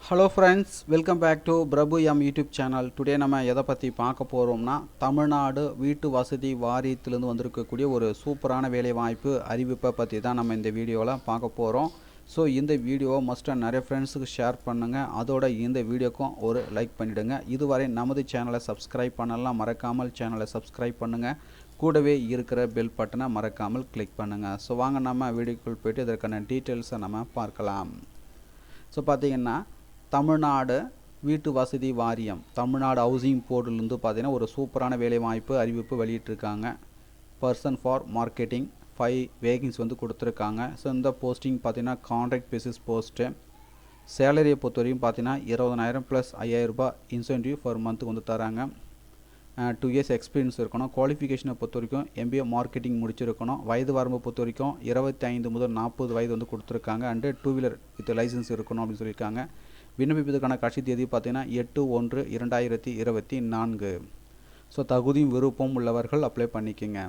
Hello friends, welcome back to Prabhu M YouTube channel. Today நம்ம எதை பற்றி பார்க்க போகிறோம்னா, தமிழ்நாடு வீட்டு வசதி வாரியத்திலேருந்து வந்திருக்கக்கூடிய ஒரு சூப்பரான வேலைவாய்ப்பு அறிவிப்பை பற்றி தான் நம்ம இந்த வீடியோவில் பார்க்க போகிறோம். ஸோ இந்த வீடியோவை மஸ்ட்டாக நிறைய ஃப்ரெண்ட்ஸுக்கு ஷேர் பண்ணுங்கள். அதோட இந்த வீடியோக்கும் ஒரு லைக் பண்ணிவிடுங்க. இதுவரை நமது சேனலை சப்ஸ்கிரைப் பண்ணலாம், மறக்காமல் சேனலை சப்ஸ்கிரைப் பண்ணுங்கள். கூடவே இருக்கிற பெல் பட்டனை மறக்காமல் கிளிக் பண்ணுங்கள். ஸோ வாங்க நம்ம வீடியோக்குள் போய்ட்டு இதற்கான டீட்டெயில்ஸை நம்ம பார்க்கலாம். ஸோ பார்த்திங்கன்னா, தமிழ்நாடு வீட்டு வசதி வாரியம், தமிழ்நாடு ஹவுசிங் போர்டிலேருந்து பார்த்திங்கன்னா ஒரு சூப்பரான வேலைவாய்ப்பு அறிவிப்பு வெளியிட்டிருக்காங்க. பர்சன் ஃபார் மார்க்கெட்டிங் 5 வேகன்ஸ் கொடுத்துருக்காங்க. ஸோ இந்த போஸ்டிங் பார்த்திங்கன்னா கான்ட்ராக்ட் பேசிஸ் போஸ்ட்டு. சேலரியை பொறுத்த வரைக்கும் பார்த்திங்கன்னா 20,000 ப்ளஸ் 5,000 ரூபாய் இன்சென்டிவ் பர் மந்த்துக்கு தராங்க. 2 இயர்ஸ் எக்ஸ்பீரியன்ஸ் இருக்கணும். குவாலிஃபிகேஷனை பொறுத்த வரைக்கும் MBA மார்க்கெட்டிங் முடிச்சிருக்கணும். வயது வரம்பை பொறுத்த வரைக்கும் 25 முதல் 40 வயது கொடுத்துருக்காங்க. அண்டு 2 வீலர் வித் லைசன்ஸ் இருக்கணும் அப்படின்னு சொல்லியிருக்காங்க. விண்ணப்பிப்பதற்கான கடைசி தேதி பார்த்திங்கன்னா 8/1/2024. ஸோ தகுதியும் விருப்பம் உள்ளவர்கள் அப்ளை பண்ணிக்கோங்க.